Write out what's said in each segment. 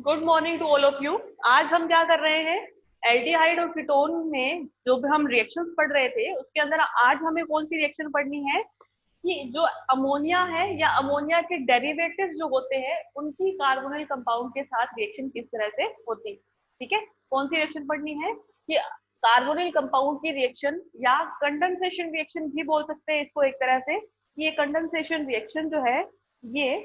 Good morning to all of you. आज हम क्या कर रहे हैं, एल्डिहाइड और कीटोन में जो भी हम रिएक्शंस पढ़ रहे थे उसके अंदर आज हमें कौन सी रिएक्शन पढ़नी है कि जो अमोनिया है या अमोनिया के डेरिवेटिव्स जो होते हैं उनकी कार्बोनिल कंपाउंड के साथ रिएक्शन किस तरह से होती है। ठीक है, कौन सी रिएक्शन पढ़नी है कि कार्बोनिल कंपाउंड की रिएक्शन या कंडेंसेशन रिएक्शन भी बोल सकते हैं इसको एक तरह से। ये कंडेंसेशन रिएक्शन जो है ये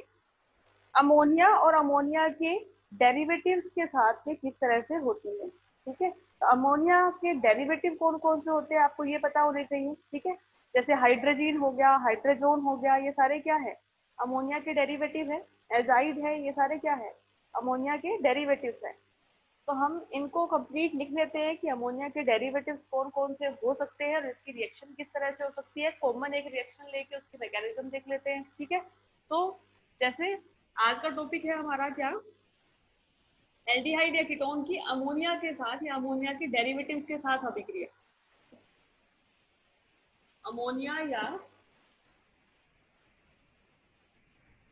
अमोनिया और अमोनिया के डेरिवेटिव्स के साथ में किस तरह से होती है। ठीक है, तो अमोनिया के डेरिवेटिव कौन कौन से होते हैं आपको ये पता होने चाहिए। ठीक है, जैसे हाइड्रोजीन हो गया, हाइड्रोजोन हो गया, ये सारे क्या है, अमोनिया के डेरिवेटिव है। एजाइड है, ये सारे क्या है, अमोनिया के डेरिवेटिव्स है। तो हम इनको कंप्लीट लिख लेते हैं कि अमोनिया के डेरिवेटिव्स कौन कौन से हो सकते हैं और इसकी रिएक्शन किस तरह से हो सकती है। कॉमन एक रिएक्शन लेके उसकी मैकेनिज्म देख लेते हैं। ठीक है, तो जैसे आज का टॉपिक है हमारा क्या, एल्डिहाइड या कीटोन की अमोनिया के साथ या अमोनिया के डेरिवेटिव्स के साथ अभिक्रिया। अमोनिया या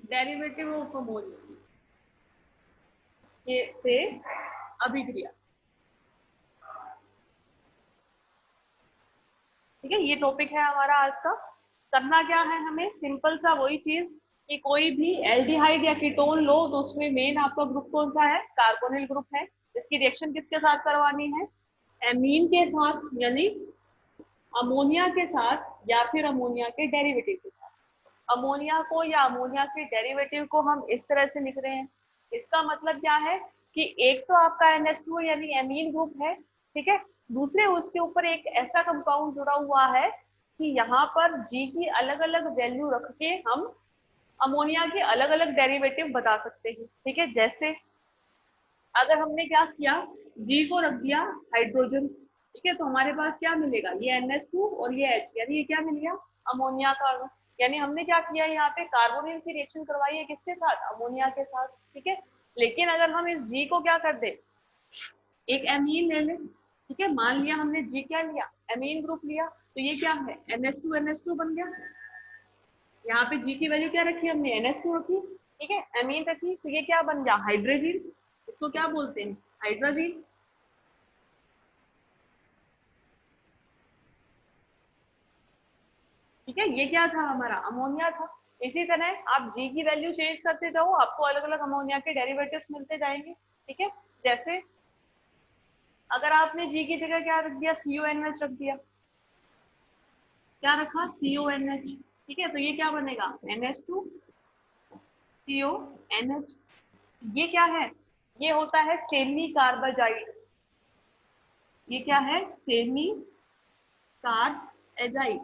डेरिवेटिव ऑफ अमोनिया के से अभिक्रिया। ठीक है, ये टॉपिक है हमारा आज का। करना क्या है हमें, सिंपल सा वही चीज कि कोई भी एल्डिहाइड या कीटोन लो तो उसमें मेन आपका ग्रुप कौन सा है, कार्बोनिल ग्रुप है। इसकी रिएक्शन किसके साथ करवानी है, एमीन के साथ, यानी अमोनिया के साथ या फिर अमोनिया के डेरिवेटिव के साथ। अमोनिया को या अमोनिया के डेरिवेटिव को हम इस तरह से लिख रहे हैं। इसका मतलब क्या है कि एक तो आपका NH2 यानी एमीन ग्रुप है। ठीक है, दूसरे उसके ऊपर एक ऐसा कंपाउंड जुड़ा हुआ है कि यहाँ पर G की अलग अलग वैल्यू रख के हम अमोनिया के अलग अलग डेरिवेटिव बता सकते हैं। ठीक है, जैसे अगर हमने क्या किया, G को रख दिया हाइड्रोजन। ठीक है, तो हमारे पास क्या मिलेगा, ये NH2 और ये H, यानी ये क्या मिल गया, अमोनिया का। यानी हमने क्या किया, यहाँ पे कार्बोनिल की रिएक्शन करवाई है किसके साथ, अमोनिया के साथ। ठीक है, लेकिन अगर हम इस G को क्या कर दे, एक एमीन ले लें। ठीक है, मान लिया हमने G क्या लिया, एमीन ग्रुप लिया, तो ये क्या है, NH2 बन गया। यहाँ पे G की वैल्यू क्या रखी हमने, NH2 रखी। ठीक है, एमीन रखी, तो ये क्या बन गया, हाइड्रोजीन। इसको क्या बोलते हैं, हाइड्रोजीन। ठीक है, ये क्या था हमारा, अमोनिया था। इसी तरह आप G की वैल्यू चेंज करते जाओ, आपको अलग अलग अमोनिया के डेरिवेटिव्स मिलते जाएंगे। ठीक है, जैसे अगर आपने G की जगह क्या रख दिया, CONH रख दिया, क्या रखा, CONH। ठीक है, तो ये क्या बनेगा, NH2 CONH। ये क्या है, ये होता है सेमी कार्बाजाइड। ये क्या है, सेमी कार्ब एजाइड।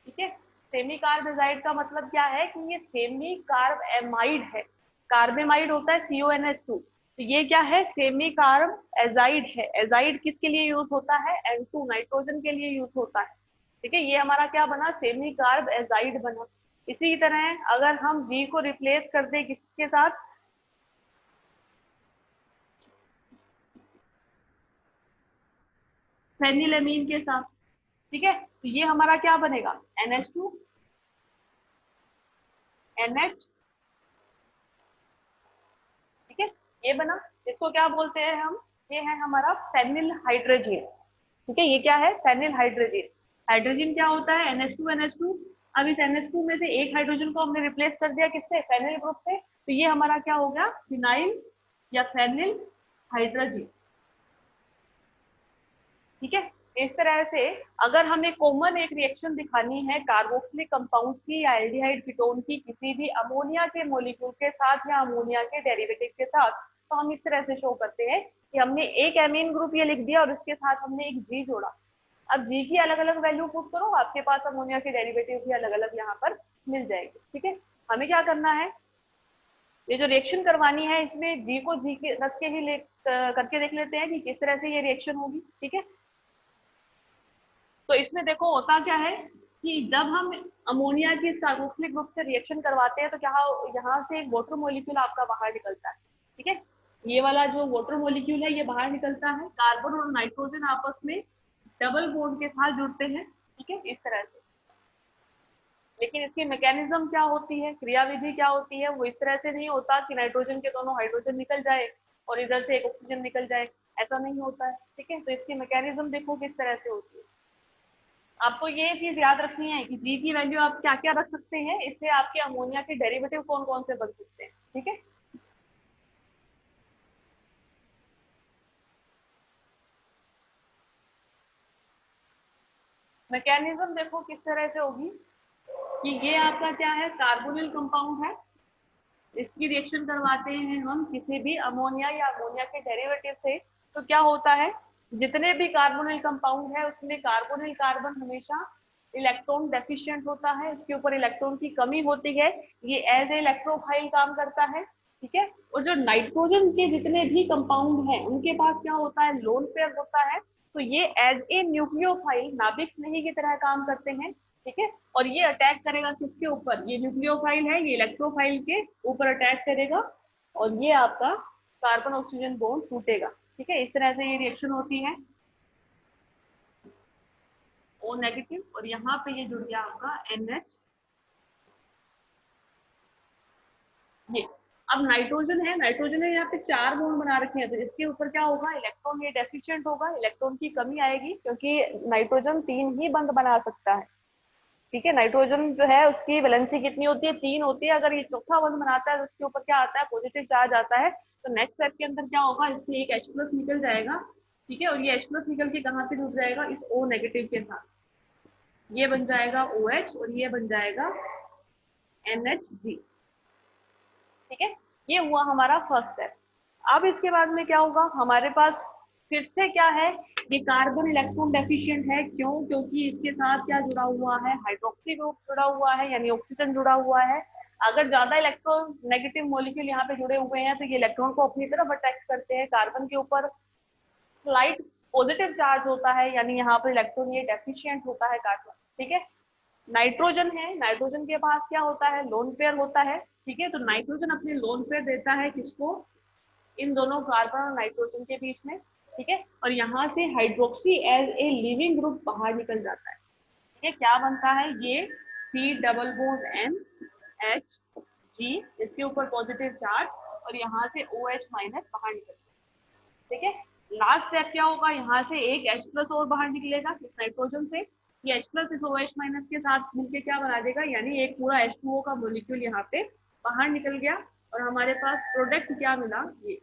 ठीक है, सेमी कार्ब एजाइड का मतलब क्या है कि ये सेमी कार्ब एमाइड है। कार्बेमाइड होता है CONH2, तो ये क्या है, सेमी कार्ब एजाइड है। एजाइड किसके लिए यूज होता है, N2 नाइट्रोजन के लिए यूज होता है। ठीक है, ये हमारा क्या बना, सेमी कार्ब एजाइड बना। इसी तरह अगर हम G को रिप्लेस कर दे किसके साथ, फेनिलएमीन के साथ। ठीक है, तो ये हमारा क्या बनेगा, NH2 NH। ठीक है, ये बना। इसको क्या बोलते हैं हम, ये है हमारा फेनिल हाइड्रोजीन। ठीक है, ये क्या है, फेनिल हाइड्रोजीन। हाइड्रोजन क्या होता है, NH2 अब इस NH2 में से एक हाइड्रोजन को हमने रिप्लेस कर दिया किससे, फेनिल ग्रुप से, तो ये हमारा क्या हो गया, फिनाइल या फेनिल हाइड्रोजीन। ठीक है, इस तरह से अगर हमें कॉमन एक रिएक्शन दिखानी है कार्बोक्सिलिक कंपाउंड की या एल्डिहाइड कीटोन की किसी भी अमोनिया के मॉलिक्यूल के साथ या अमोनिया के डेरिवेटिव के साथ, तो हम इस तरह से शो करते हैं कि हमने एक एमीन ग्रुप ये लिख दिया और उसके साथ हमने एक G जोड़ा। अब G की अलग अलग वैल्यू पुट करो, आपके पास अमोनिया के डेरिवेटिव भी अलग अलग यहाँ पर मिल जाएगी। ठीक है, हमें क्या करना है, ये जो रिएक्शन करवानी है इसमें G को G के रख के ही करके देख लेते हैं कि किस तरह से ये रिएक्शन होगी। ठीक है, तो इसमें देखो होता क्या है कि जब हम अमोनिया की कार्बोक्सिलिक ग्रुप से रिएक्शन करवाते हैं तो क्या, यहाँ से एक वाटर मॉलिक्यूल आपका बाहर निकलता है। ठीक है, ये वाला जो वाटर मॉलिक्यूल है ये बाहर निकलता है, कार्बन और नाइट्रोजन आपस में डबल बॉन्ड के साथ जुड़ते हैं। ठीक है, इस तरह से लेकिन इसकी मैकेनिज्म क्या होती है, क्रियाविधि क्या होती है, वो इस तरह से नहीं होता कि नाइट्रोजन के दोनों हाइड्रोजन निकल जाए और इधर से एक ऑक्सीजन निकल जाए, ऐसा नहीं होता है। ठीक है, तो इसकी मैकेनिज्म देखो किस तरह से होती है। आपको ये चीज याद रखनी है कि जी की वैल्यू आप क्या क्या रख सकते हैं, इससे आपके अमोनिया के डेरिवेटिव कौन कौन से बन सकते हैं। ठीक है, मैकेनिज्म देखो किस तरह से होगी कि ये आपका क्या है, कार्बोनिल कंपाउंड है, इसकी रिएक्शन करवाते हैं हम किसी भी अमोनिया या अमोनिया के डेरिवेटिव से, तो क्या होता है, जितने भी कार्बोनिल कंपाउंड है उसमें कार्बोनिल कार्बन हमेशा इलेक्ट्रॉन डेफिशिएंट होता है, इसके ऊपर इलेक्ट्रॉन की कमी होती है, ये एज ए इलेक्ट्रोफाइल काम करता है। ठीक है, और जो नाइट्रोजन के जितने भी कंपाउंड हैं उनके पास क्या होता है, लोन पेयर होता है, तो ये एज ए न्यूक्लियोफाइल नाभिक स्नेही की तरह काम करते हैं। ठीक है, और ये अटैक करेगा किसके ऊपर, ये न्यूक्लियोफाइल है, ये इलेक्ट्रोफाइल के ऊपर अटैक करेगा और ये आपका कार्बन ऑक्सीजन बॉन्ड टूटेगा। ठीक है, इस तरह से ये रिएक्शन होती है, ओ नेगेटिव, और यहाँ पे ये जुड़ गया आपका NH। ये अब नाइट्रोजन है, नाइट्रोजन ने यहाँ पे 4 बॉन्ड बना रखे हैं, तो इसके ऊपर क्या होगा, इलेक्ट्रॉन ये डेफिशिएंट होगा, इलेक्ट्रॉन की कमी आएगी, क्योंकि नाइट्रोजन 3 ही बंद बना सकता है। ठीक है, नाइट्रोजन जो है उसकी वैलेंसी कितनी होती है, 3 होती है, अगर ये चौथा बंद बनाता है तो उसके ऊपर क्या आता है, पॉजिटिव चार्ज आता है, तो नेक्स्ट स्टेप के अंदर क्या होगा, इससे एक H प्लस निकल जाएगा। ठीक है, और ये H प्लस निकल के कहाँ पे जुड़ जाएगा, इस O नेगेटिव के साथ, ये बन जाएगा OH और ये बन जाएगा NHG। ठीक है, ये हुआ हमारा फर्स्ट स्टेप। अब इसके बाद में क्या होगा, हमारे पास फिर से क्या है, ये कार्बन इलेक्ट्रॉन डेफिशिएंट है, क्यों, क्योंकि इसके साथ क्या जुड़ा हुआ है, हाइड्रोक्सी ग्रुप जुड़ा हुआ है, यानी ऑक्सीजन जुड़ा हुआ है। अगर ज्यादा इलेक्ट्रॉन नेगेटिव मॉलिक्यूल यहाँ पे जुड़े हुए हैं तो ये इलेक्ट्रॉन को अपनी तरफ अट्रैक्ट करते हैं, कार्बन के ऊपर स्लाइट पॉजिटिव चार्ज होता है, यानी यहाँ पर इलेक्ट्रॉन ये डेफिशिएंट होता है कार्बन। ठीक है, नाइट्रोजन है, नाइट्रोजन के पास क्या होता है, लोन पेयर होता है। ठीक है, तो नाइट्रोजन अपने लोन पेयर देता है किसको, इन दोनों कार्बन और नाइट्रोजन के बीच में। ठीक है, और यहाँ से hydroxy as a leaving group बाहर निकल जाता है। ठीक है, क्या बनता है, ये C डबल बॉन्ड NH, इसके ऊपर पॉजिटिव चार्ज, और यहाँ से OH माइनस बाहर निकल जाता है। ठीक है, लास्ट स्टेप क्या होगा, यहाँ से एक H प्लस और बाहर निकलेगा इस नाइट्रोजन से, ये H प्लस इस OH माइनस के साथ मिलकर क्या बना देगा, यानी एक पूरा H2O का मोलिक्यूल यहाँ पे बाहर निकल गया, और हमारे पास प्रोडक्ट क्या मिला, ये।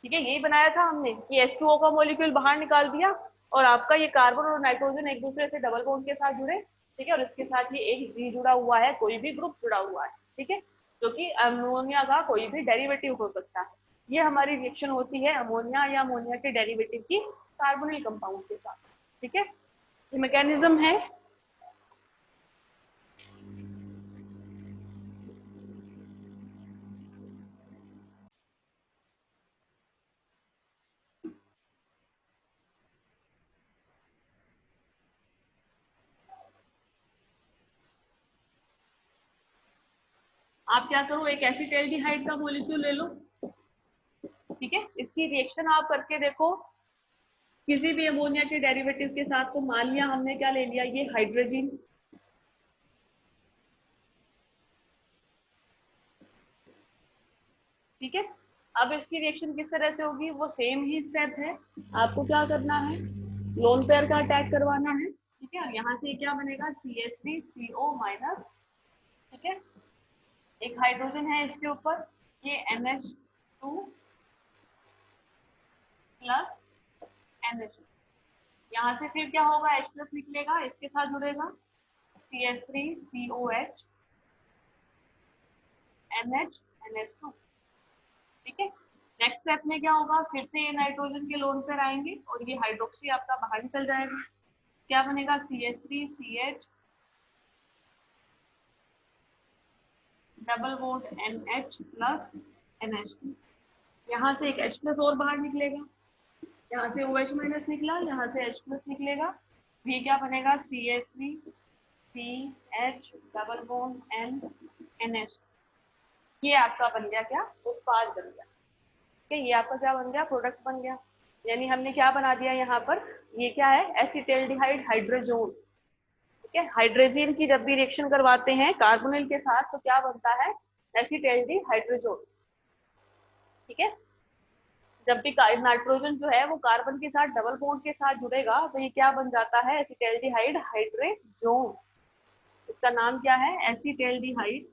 ठीक है, यही बनाया था हमने कि H2O का मॉलिक्यूल बाहर निकाल दिया, और आपका ये कार्बन और नाइट्रोजन एक दूसरे से डबल बॉन्ड के साथ जुड़े। ठीक है, और इसके साथ ये एक जी जुड़ा हुआ है, कोई भी ग्रुप जुड़ा हुआ है। ठीक है, जो कि अमोनिया का कोई भी डेरिवेटिव हो सकता है। ये हमारी रिएक्शन होती है अमोनिया या अमोनिया के डेरिवेटिव की कार्बोनिल कंपाउंड के साथ। ठीक है, ये मैकेनिज्म है। आप क्या करो, एक एसिटाल्डिहाइड का मॉलिक्यूल ले लो। ठीक है, इसकी रिएक्शन आप करके देखो किसी भी अमोनिया के डेरिवेटिव के साथ, तो मान लिया हमने क्या ले लिया, ये हाइड्रोजन। ठीक है, अब इसकी रिएक्शन किस तरह से होगी, वो सेम ही स्टेप है, आपको क्या करना है, लोन पेयर का अटैक करवाना है। ठीक है, और यहाँ से क्या बनेगा, CH3CO माइनस। ठीक है, एक हाइड्रोजन है इसके ऊपर, ये NH2 प्लस NH। यहाँ से फिर क्या होगा, H प्लस निकलेगा, इसके साथ जुड़ेगा CH3COH NH NH2। ठीक है, नेक्स्ट स्टेप में क्या होगा, फिर से ये नाइट्रोजन के लोन पर आएंगे और ये हाइड्रोक्सी आपका बाहर निकल जाएगा, क्या बनेगा, CH3CH double bond NH plus NH2। यहाँ से एक H प्लस और बाहर निकलेगा, यहाँ से OH माइनस निकला, यहाँ से H प्लस निकलेगा, ये क्या बनेगा, CH3CH डबल बॉन्ड NH। ये आपका बन गया क्या, उत्पाद बन गया। ठीक है, ये आपका क्या बन गया, प्रोडक्ट बन गया, यानी हमने क्या बना दिया यहाँ पर, ये क्या है, एसिटाल्डिहाइड हाइड्रोजोन। ठीक ठीक है। हाइड्रोजन की जब भी रिएक्शन करवाते हैं कार्बोनिल के साथ तो क्या बनता है, एसिटाल्डिहाइड्रोजोन। ठीक है। जब भी नाइट्रोजन जो है वो कार्बन के साथ डबल बॉन्ड के साथ जुड़ेगा तो ये क्या बन जाता है, एसिटाल्डिहाइड हाइड्रोजोन। इसका नाम क्या है, एसिटाल्डिहाइड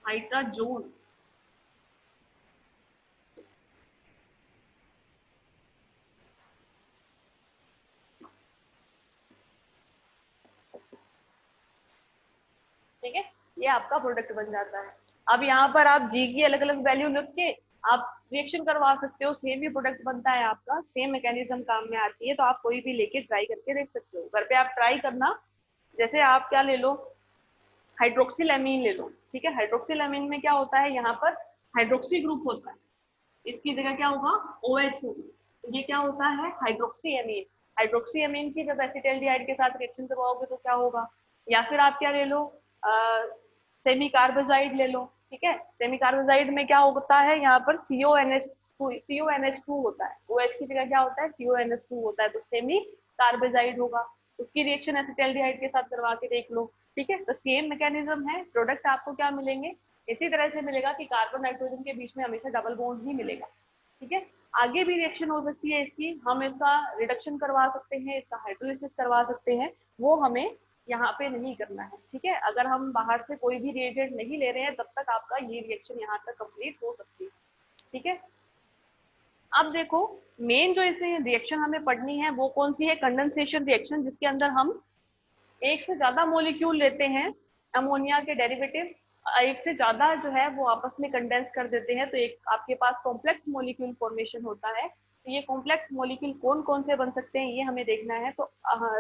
हाइड्रोजोन। ठीक है, ये आपका प्रोडक्ट बन जाता है। अब यहाँ पर आप जी की अलग अलग वैल्यू लिख के आप रिएक्शन करवा सकते हो, सेम ही प्रोडक्ट बनता है आपका, सेम मैकेनिज्म काम में आती है। तो आप कोई भी लेके ट्राई करके देख सकते हो, घर पे आप ट्राई करना। जैसे आप क्या ले लो, हाइड्रोक्सिल ले लो। ठीक है, हाइड्रोक्सिल में क्या होता है, यहाँ पर हाइड्रोक्सी ग्रुप होता है, इसकी जगह क्या होगा, OH होगी। तो ये क्या होता है, हाइड्रोक्सी एमीन। हाइड्रोक्सी एमीन की जब एसिटाल्डिहाइड के साथ रिएक्शन करवाओगे तो क्या होगा, या फिर आप क्या ले लो, सेमी कार्बोजाइड ले लो। ठीक है, सेमी कार्बोजाइड में क्या होता है, यहाँ पर CONH2 होता है, OH की जगह क्या होता है, CONH2 होता है, तो सेमी कार्बोजाइड होगा। उसकी रिएक्शन एसिटाल्डिहाइड के साथ करवा के देख लो। ठीक है, तो सेम मैकेनिज्म है, प्रोडक्ट आपको क्या मिलेंगे, इसी तरह से मिलेगा कि कार्बन नाइट्रोजन के बीच में हमेशा डबल बॉन्ड ही मिलेगा। ठीक है, आगे भी रिएक्शन हो सकती है इसकी, हम इसका रिडक्शन करवा सकते हैं, इसका हाइड्रोलिसिस करवा सकते हैं, वो हमें यहाँ पे नहीं करना है। ठीक है, अगर हम बाहर से कोई भी रिएजेंट नहीं ले रहे हैं तब तक आपका ये रिएक्शन यहाँ तक कंप्लीट हो सकती है। ठीक है, अब देखो मेन जो इसमें रिएक्शन हमें पढ़नी है वो कौन सी है, कंडेंसेशन रिएक्शन, जिसके अंदर हम एक से ज्यादा मोलिक्यूल लेते हैं अमोनिया के डेरिवेटिव, एक से ज्यादा जो है वो आपस में कंडेंस कर देते हैं, तो एक आपके पास कॉम्प्लेक्स मोलिक्यूल फॉर्मेशन होता है। तो ये कॉम्प्लेक्स मोलिक्यूल कौन कौन से बन सकते हैं ये हमें देखना है। तो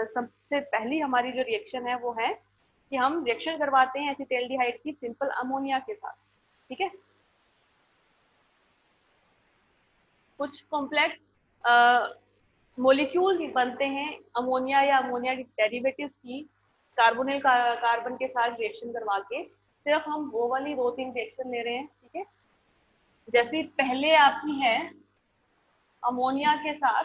सबसे पहली हमारी जो रिएक्शन है वो है कि हम रिएक्शन करवाते हैं एसिटाल्डिहाइड की सिंपल अमोनिया के साथ। ठीक है, कुछ कॉम्प्लेक्स मोलिक्यूल बनते हैं अमोनिया या अमोनिया की डेरिवेटिव्स की कार्बोनिल कार्बन के साथ रिएक्शन करवा के, सिर्फ हम वो वाली 2-3 रिएक्शन ले रहे हैं। ठीक है, जैसे पहले आपकी है अमोनिया के साथ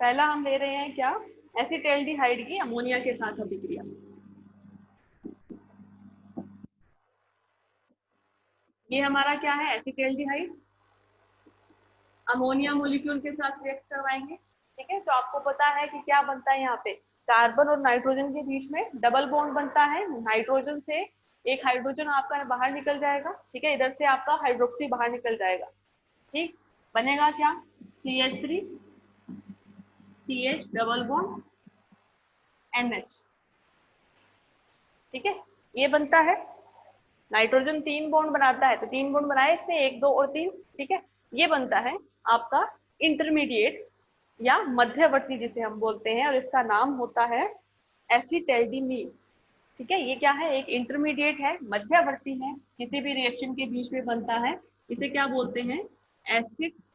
पहला हम ले रहे हैं क्या, एसिटाल्डिहाइड की अमोनिया के साथ अभिक्रिया। ये हमारा क्या है, एसिटाल्डिहाइड अमोनिया मोलिक्यूल के साथ रिएक्ट करवाएंगे। ठीक है, तो आपको पता है कि क्या बनता है, यहाँ पे कार्बन और नाइट्रोजन के बीच में डबल बॉन्ड बनता है। नाइट्रोजन से एक हाइड्रोजन आपका बाहर निकल जाएगा। ठीक है, इधर से आपका हाइड्रोक्सी बाहर निकल जाएगा। ठीक, बनेगा क्या, CH3 CH double bond NH। ठीक है, ये बनता है, नाइट्रोजन 3 बॉन्ड बनाता है तो 3 बॉन्ड बनाए इसने, 1 2 और 3। ठीक है, ये बनता है आपका इंटरमीडिएट या मध्यवर्ती जिसे हम बोलते हैं, और इसका नाम होता है एसिटाल्डिमीन। ठीक है, ये क्या है, एक इंटरमीडिएट है, मध्यवर्ती है, किसी भी रिएक्शन के बीच में बनता है, इसे क्या बोलते हैं, एसिटाल्डिमीन।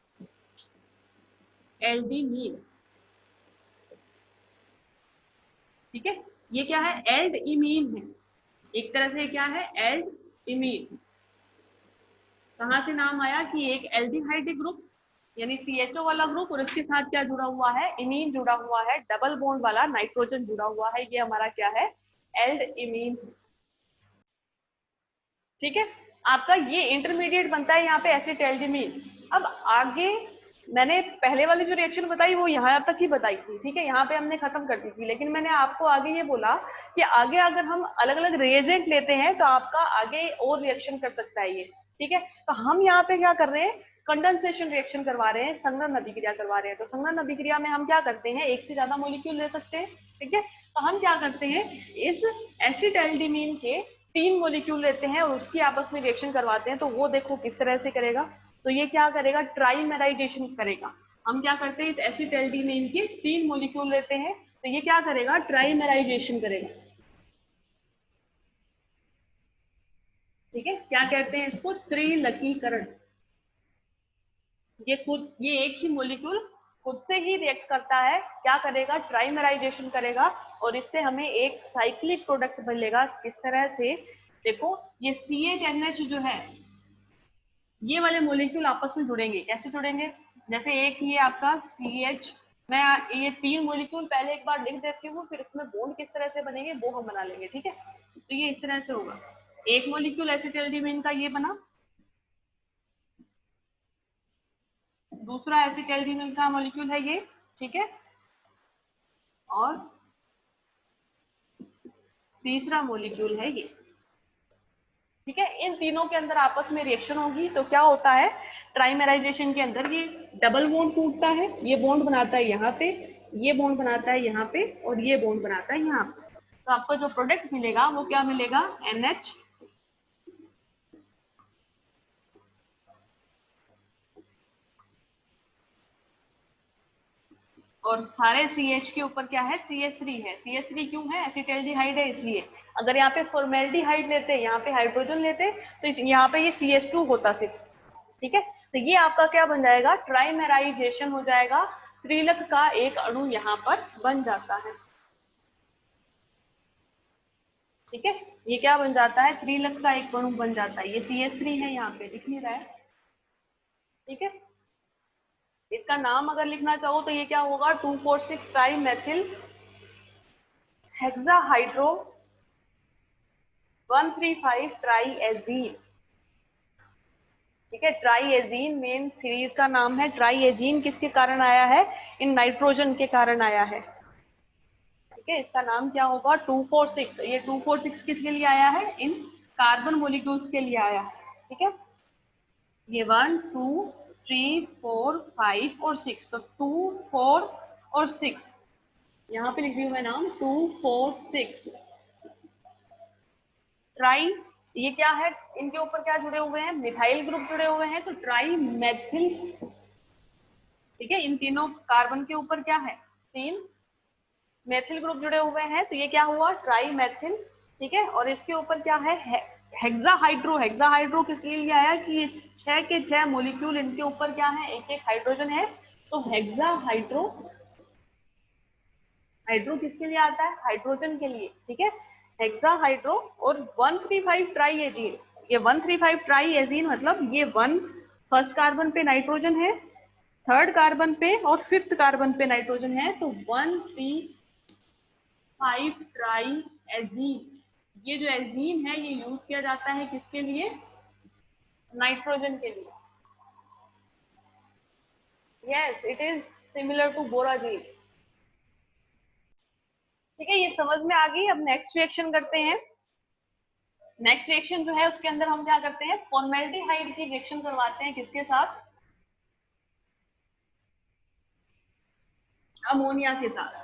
ठीक है, ये क्या है, एल्ड इमीन है, एक तरह से क्या है, एल्ड इमीन। कहाँ से नाम आया कि एक एल्डिहाइड ग्रुप यानी CHO वाला ग्रुप, और इसके साथ क्या जुड़ा हुआ है, इमीन जुड़ा हुआ है, डबल बॉन्ड वाला नाइट्रोजन जुड़ा हुआ है, ये हमारा क्या है, एल्ड इमीन। ठीक है, आपका ये इंटरमीडिएट बनता है यहाँ पे एसिटाल्डिमीन। अब आगे मैंने पहले वाली जो रिएक्शन बताई वो यहाँ तक ही बताई थी। ठीक है, यहाँ पे हमने खत्म कर दी थी, लेकिन मैंने आपको आगे ये बोला कि आगे अगर हम अलग अलग रिएजेंट लेते हैं तो आपका आगे और रिएक्शन कर सकता है ये। ठीक है, तो हम यहाँ पे क्या कर रहे हैं, कंडेंसेशन रिएक्शन करवा रहे हैं, संघनन अभिक्रिया करवा रहे हैं। तो संघनन अभिक्रिया में हम क्या करते हैं, एक से ज्यादा मोलिक्यूल ले सकते हैं। ठीक है, तो हम क्या करते हैं, इस एसिटाल्डिमीन के 3 मोलिक्यूल लेते हैं और उसकी आपस में रिएक्शन करवाते हैं। तो वो देखो किस तरह से करेगा, तो ये क्या करेगा, ट्राइमेराइजेशन करेगा। हम क्या करते हैं, इस एसिटाल्डिमीन के 3 मोलिक्यूल लेते हैं तो ये क्या करेगा, ट्राइमेराइजेशन करेगा। ठीक है, क्या कहते हैं इसको, त्रिलकीकरण। ये एक ही मोलिक्यूल खुद से ही रिएक्ट करता है, क्या करेगा, ट्राइमेराइजेशन करेगा, और इससे हमें एक साइक्लिक प्रोडक्ट मिलेगा। किस तरह से, देखो ये CHNH जो है, ये वाले मोलिक्यूल आपस में जुड़ेंगे। कैसे जुड़ेंगे? जैसे एक ये आपका CH, मैं ये 3 मोलिक्यूल पहले एक बार लिख देती हूँ, फिर इसमें बॉन्ड किस तरह से बनेंगे वो हम बना लेंगे, ठीक है। तो ये इस तरह से होगा, एक मोलिक्यूल एसिटाल्डिहाइड का ये बना, दूसरा एसिटाल्डिहाइड का मोलिक्यूल है ये, ठीक है, और तीसरा मोलिक्यूल है ये, ठीक है। इन तीनों के अंदर आपस में रिएक्शन होगी तो क्या होता है, ट्राइमेराइजेशन के अंदर ये डबल बॉन्ड टूटता है, ये बॉन्ड बनाता है यहाँ पे, ये बॉन्ड बनाता है यहाँ पे, और ये बॉन्ड बनाता है यहाँ पे। तो आपको जो प्रोडक्ट मिलेगा वो क्या मिलेगा, NH, और सारे CH के ऊपर क्या है, CH3 है। CH3 क्यों है, एसिटाल्डिहाइड है इसलिए। अगर यहाँ पे फॉर्मेल्डिहाइड लेते, यहाँ पे हाइड्रोजन लेते, तो यहाँ पे ये CH2 होता सिर्फ, ठीक है। तो ये आपका क्या बन जाएगा, ट्राइमेराइजेशन हो जाएगा, त्रिलक का एक अणु यहाँ पर बन जाता है, ठीक है। ये क्या बन जाता है, त्रिलक का एक अणु बन जाता है। ये CH3 है, यहाँ पे दिख नहीं रहा है, ठीक है। इसका नाम अगर लिखना चाहो तो ये क्या होगा, 2,4,6 ट्राई मेथिल हेक्साहाइड्रो 1,3,5 ट्राई एजीन, ठीक है। ट्राई एजीन मेन सीरीज का नाम है। ट्राई एजीन किसके कारण आया है, इन नाइट्रोजन के कारण आया है, ठीक है। इसका नाम क्या होगा, 2,4,6। ये 2,4,6 किसके लिए आया है, इन कार्बन मोलिक्यूल्स के लिए आया है, ठीक है। ये 1, 2, 3, 4, 5 और 6, तो 2, 4 और 6, यहाँ पे लिख रही हूँ मैं नाम, 2, 4, 6 ट्राई। ये क्या है, इनके ऊपर क्या जुड़े हुए हैं, मिथाइल ग्रुप जुड़े हुए हैं, तो ट्राई मैथिल, ठीक है। इन तीनों कार्बन के ऊपर क्या है, 3 मेथिल ग्रुप जुड़े हुए हैं, तो ये क्या हुआ, ट्राई मेथिल, ठीक है। और इसके ऊपर क्या है, हेक्साहाइड्रो। हेक्साहाइड्रो किस लिए आया कि ये 6 के 6 मोलिक्यूल, इनके ऊपर क्या है, एक एक हाइड्रोजन है, तो हेक्साहाइड्रो, हाइड्रो किसके लिए आता है, हाइड्रोजन के लिए, ठीक है। हेक्साहाइड्रो और 1,3,5 ट्राई एजीन। ये 1,3,5 ट्राई एजीन मतलब ये 1 फर्स्ट कार्बन पे नाइट्रोजन है, थर्ड कार्बन पे और फिफ्थ कार्बन पे नाइट्रोजन है, तो 1,3,5 ट्राई एजीन। ये जो एजीन है ये यूज किया जाता है किसके लिए, नाइट्रोजन के लिए। Yes, it is similar to borazine, ठीक है। ये समझ में आ गई। अब नेक्स्ट रिएक्शन करते हैं। नेक्स्ट रिएक्शन जो है उसके अंदर हम क्या करते हैं, फॉर्मेल्डिहाइड की रिएक्शन करवाते हैं, किसके साथ, अमोनिया के साथ।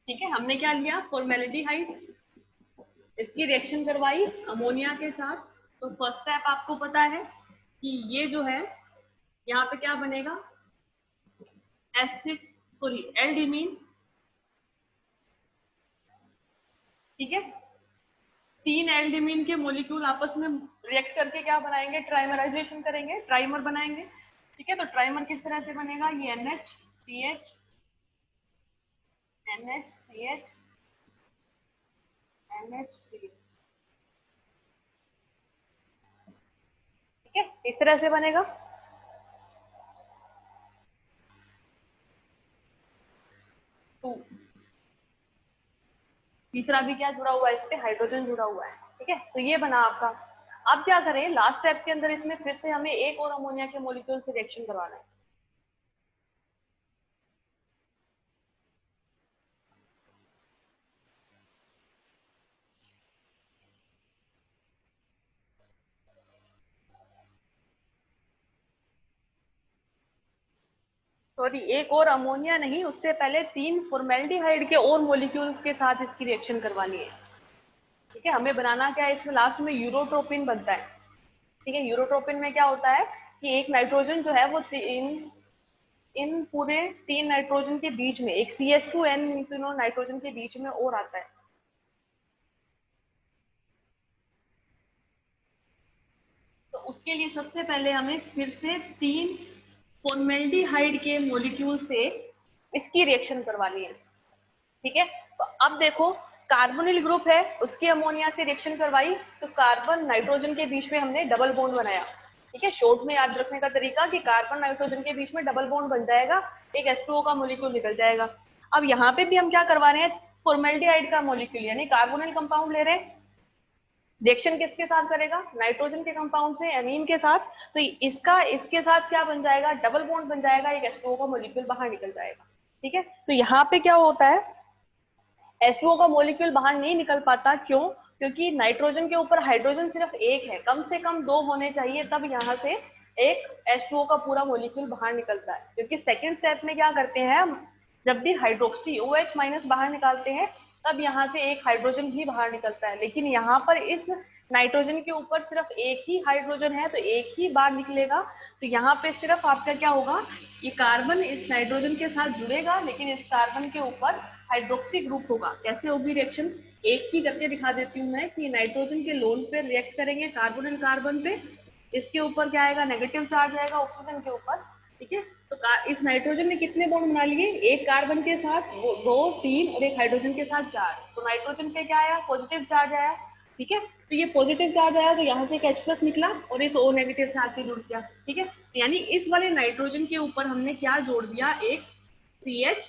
ठीक है, हमने क्या लिया, फॉर्मेल्डिहाइड, इसकी रिएक्शन करवाई अमोनिया के साथ। तो फर्स्ट स्टेप आपको पता है कि ये जो है यहाँ पे क्या बनेगा, एसिड, सॉरी एल्डिमीन, ठीक है। 3 एल्डिमीन के मोलिक्यूल आपस में रिएक्ट करके क्या बनाएंगे, ट्राइमराइजेशन करेंगे, ट्राइमर बनाएंगे, ठीक है। तो ट्राइमर किस तरह से बनेगा, ये NH CH NH3, ठीक है, इस तरह से बनेगा। तो तीसरा भी क्या जुड़ा हुआ है, इस पे हाइड्रोजन जुड़ा हुआ है, ठीक है। तो ये बना आपका। अब क्या करें, लास्ट स्टेप के अंदर इसमें फिर से हमें एक और अमोनिया के मोलिक्यूल से रिएक्शन करवाना है। सॉरी, एक और अमोनिया नहीं, उससे पहले 3 फॉर्मेल्डिहाइड के और मोलिक्यूल्स के साथ इसकी रिएक्शन करवानी है, ठीक है। हमें बनाना क्या है, इसमें लास्ट में यूरोट्रोपिन बनता है, ठीक है। यूरोट्रोपिन में क्या होता है कि एक नाइट्रोजन जो है वो इन पूरे 3 नाइट्रोजन के बीच में एक CH2N तीनों नाइट्रोजन के बीच में और आता है, तो उसके लिए सबसे पहले हमें फिर से 3 फॉर्मेल्डिहाइड के मॉलिक्यूल से इसकी रिएक्शन करवानी है। ठीक है, तो अब देखो कार्बोनिल ग्रुप है, उसकी अमोनिया से रिएक्शन करवाई तो कार्बन नाइट्रोजन के बीच में हमने डबल बॉन्ड बनाया। ठीक है, शॉर्ट में याद रखने का तरीका कि कार्बन नाइट्रोजन के बीच में डबल बॉन्ड बन जाएगा, एक H2O का मॉलिक्यूल निकल जाएगा। अब यहाँ पे भी हम क्या करवा रहे हैं, फॉर्मेल्डिहाइड का मॉलिक्यूल यानी कार्बोनिल कंपाउंड ले रहे हैं। रिएक्शन किसके साथ करेगा, नाइट्रोजन के कंपाउंड से एमीन के साथ, तो इसका इसके साथ क्या बन जाएगा, डबल बॉन्ड बन जाएगा, एक H2O का मॉलिक्यूल बाहर निकल जाएगा। ठीक है, तो यहाँ पे क्या होता है, H2O का मॉलिक्यूल बाहर नहीं निकल पाता, क्यों, क्योंकि नाइट्रोजन के ऊपर हाइड्रोजन सिर्फ एक है, कम से कम 2 होने चाहिए, तब यहाँ से एक H2O का पूरा मॉलिक्यूल बाहर निकलता है। क्योंकि सेकेंड स्टेप में क्या करते हैं हम, जब भी हाइड्रोक्सी OH माइनस बाहर निकालते हैं तब यहाँ से एक हाइड्रोजन ही बाहर निकलता है, लेकिन यहाँ पर इस नाइट्रोजन के ऊपर सिर्फ एक ही हाइड्रोजन है तो एक ही बार निकलेगा। तो यहाँ पे सिर्फ आपका क्या होगा, ये कार्बन इस नाइट्रोजन के साथ जुड़ेगा, लेकिन इस कार्बन के ऊपर हाइड्रोक्सी ग्रुप होगा। कैसे होगी रिएक्शन, एक ही करके दिखा देती हूँ मैं कि नाइट्रोजन के लोन पे रिएक्ट करेंगे कार्बोनिल कार्बन पे, इसके ऊपर क्या आएगा, नेगेटिव चार्ज आएगा ऑक्सीजन के ऊपर। ठीक है, तो इस नाइट्रोजन ने कितने बॉन्ड बना लिए, एक कार्बन के साथ 2 3 और एक हाइड्रोजन के साथ 4, तो नाइट्रोजन पे क्या आया, पॉजिटिव चार्ज आया। ठीक है, तो ये पॉजिटिव चार्ज आया तो यहाँ से एक H+ निकला और इस O नेगेटिव चार्ज से जुड़ गया। ठीक है, यानी इस वाले नाइट्रोजन के ऊपर हमने क्या जोड़ दिया, एक CHOH।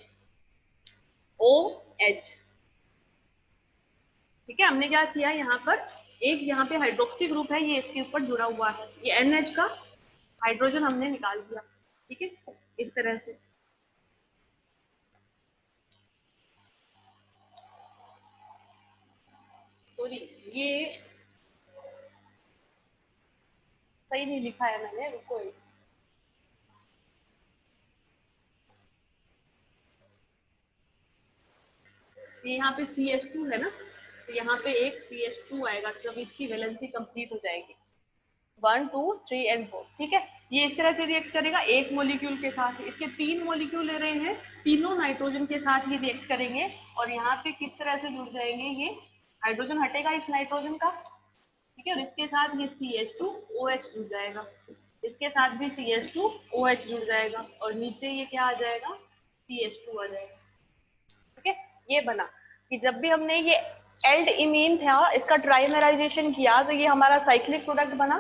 ठीक है, हमने क्या किया, यहाँ पर एक यहाँ पे हाइड्रोक्सी ग्रुप है, ये इसके ऊपर जुड़ा हुआ है, ये NH का हाइड्रोजन हमने निकाल दिया। ठीक है, इस तरह से। सॉरी, ये सही नहीं लिखा है मैंने, रुको, ये यहाँ पे CH2 है ना, तो यहाँ पे एक CH2 आएगा जब इसकी वैलेंसी कंप्लीट हो जाएगी, 1 2 3 एंड 4। ठीक है, ये इस तरह से रिएक्ट करेगा एक मॉलिक्यूल के साथ, इसके 3 मॉलिक्यूल ले रहे हैं, तीनों नाइट्रोजन के साथ ये रिएक्ट करेंगे और यहाँ पे किस तरह से जुड़ जाएंगे, ये हाइड्रोजन हटेगा इस नाइट्रोजन का। ठीक है, और इसके साथ ये CH2OH जुड़ जाएगा, इसके साथ भी CH2OH जुड़ जाएगा और नीचे ये क्या आ जाएगा, CH2 आ जाएगा। ठीक है, ये बना कि जब भी हमने ये एल्ड इमीन था इसका ट्राइमेराइजेशन किया तो ये हमारा साइक्लिक प्रोडक्ट बना।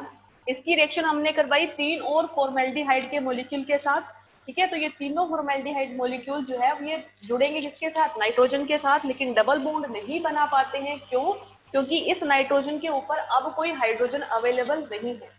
इसकी रिएक्शन हमने करवाई 3 और फॉर्मेल्डिहाइड के मॉलिक्यूल के साथ। ठीक है, तो ये तीनों फॉर्मेल्डिहाइड मॉलिक्यूल जो है ये जुड़ेंगे किसके साथ, नाइट्रोजन के साथ, लेकिन डबल बॉन्ड नहीं बना पाते हैं। क्यों, क्योंकि इस नाइट्रोजन के ऊपर अब कोई हाइड्रोजन अवेलेबल नहीं है।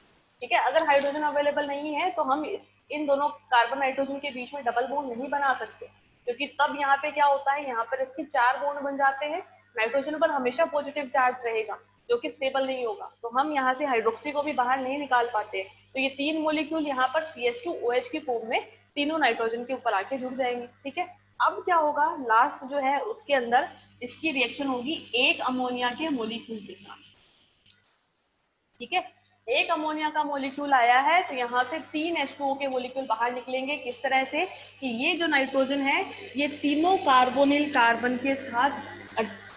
ठीक है, अगर हाइड्रोजन अवेलेबल नहीं है तो हम इन दोनों कार्बन नाइट्रोजन के बीच में डबल बॉन्ड नहीं बना सकते, क्योंकि तब यहाँ पे क्या होता है, यहाँ पर इसके 4 बॉन्ड बन जाते हैं, नाइट्रोजन पर हमेशा पॉजिटिव चार्ज रहेगा जो कि स्टेबल नहीं होगा, तो हम यहाँ से हाइड्रोक्सी को भी बाहर नहीं निकाल पाते। तो ये 3 मॉलिक्यूल यहाँ पर CH2OH की फॉर्म में तीनों नाइट्रोजन के ऊपर आके जुड़ जाएंगे। ठीक है, अब क्या होगा, लास्ट जो है उसके अंदर इसकी रिएक्शन होगी एक अमोनिया के मॉलिक्यूल के साथ। ठीक है, एक अमोनिया का मॉलिक्यूल आया है तो यहाँ से 3 H2O के मॉलिक्यूल बाहर निकलेंगे, किस तरह से कि ये जो नाइट्रोजन है ये तीनों कार्बोनिल कार्बन के साथ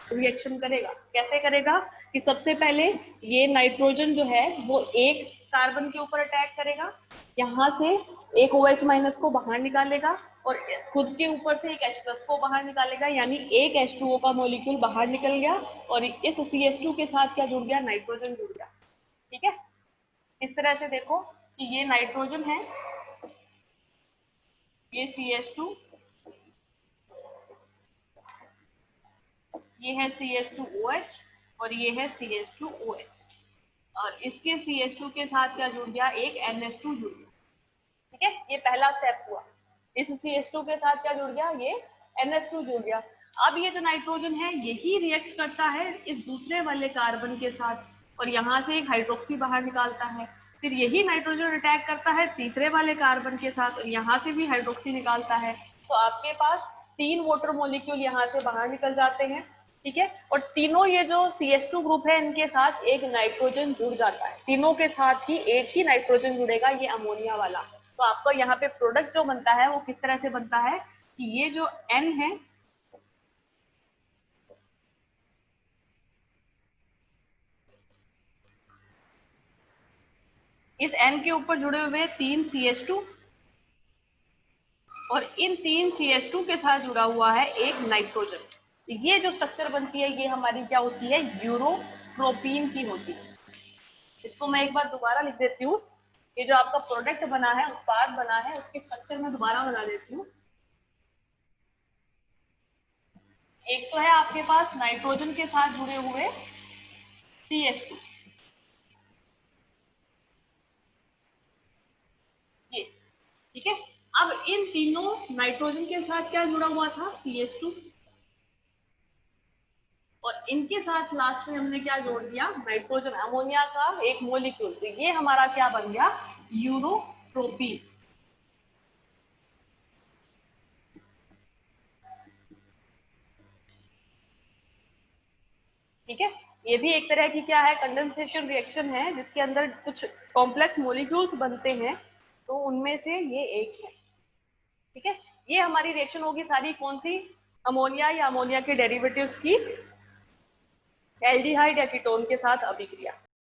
रिएक्शन करेगा। कैसे करेगा कि सबसे पहले ये नाइट्रोजन जो है वो एक कार्बन के ऊपर अटैक करेगा, यहाँ से एक OH माइनस को बाहर निकालेगा और खुद के ऊपर से एक H+ को बाहर निकालेगा, यानी एक H2O का मॉलिक्यूल बाहर निकल गया और इस CH2 के साथ क्या जुड़ गया, नाइट्रोजन जुड़ गया। ठीक है, इस तरह से देखो कि ये नाइट्रोजन है, ये CH2, ये है CH2OH और ये है CH2OH और इसके CH2 के साथ क्या जुड़ गया, एक NH2 जुड़ गया। ठीक है, ये पहला स्टेप हुआ, इस CH2 के साथ क्या जुड़ गया, ये NH2 जुड़ गया। अब ये जो नाइट्रोजन है यही रिएक्ट करता है इस दूसरे वाले कार्बन के साथ और यहाँ से एक हाइड्रोक्सी बाहर निकालता है, फिर यही नाइट्रोजन अटैक करता है तीसरे वाले कार्बन के साथ और यहाँ से भी हाइड्रोक्सी निकालता है, तो आपके पास 3 वाटर मॉलिक्यूल यहाँ से बाहर निकल जाते हैं। ठीक है, और तीनों ये जो CH2 ग्रुप है इनके साथ एक नाइट्रोजन जुड़ जाता है, तीनों के साथ ही एक ही नाइट्रोजन जुड़ेगा, ये अमोनिया वाला। तो आपका यहाँ पे प्रोडक्ट जो बनता है वो किस तरह से बनता है कि ये जो N है इस N के ऊपर जुड़े हुए 3 CH2 और इन 3 CH2 के साथ जुड़ा हुआ है एक नाइट्रोजन। ये जो स्ट्रक्चर बनती है ये हमारी क्या होती है, यूरोट्रोपीन की होती है। इसको मैं एक बार दोबारा लिख देती हूँ। ये जो आपका प्रोडक्ट बना है, उत्पाद बना है, उसके स्ट्रक्चर में दोबारा बना देती हूँ। एक तो है आपके पास नाइट्रोजन के साथ जुड़े हुए CH2, ये ठीक है। अब इन तीनों नाइट्रोजन के साथ क्या जुड़ा हुआ था, CH2, और इनके साथ लास्ट में हमने क्या जोड़ दिया, नाइट्रोजन अमोनिया का एक मोलिक्यूल। तो ये हमारा क्या बन गया, यूरोट्रोपीन। ठीक है, ये भी एक तरह की क्या है, कंडेंसेशन रिएक्शन है, जिसके अंदर कुछ कॉम्प्लेक्स मॉलिक्यूल्स बनते हैं, तो उनमें से ये एक है। ठीक है, ये हमारी रिएक्शन होगी सारी कौन सी, अमोनिया या अमोनिया के डेरिवेटिव्स की एल्डिहाइड या कीटोन के साथ अभिक्रिया।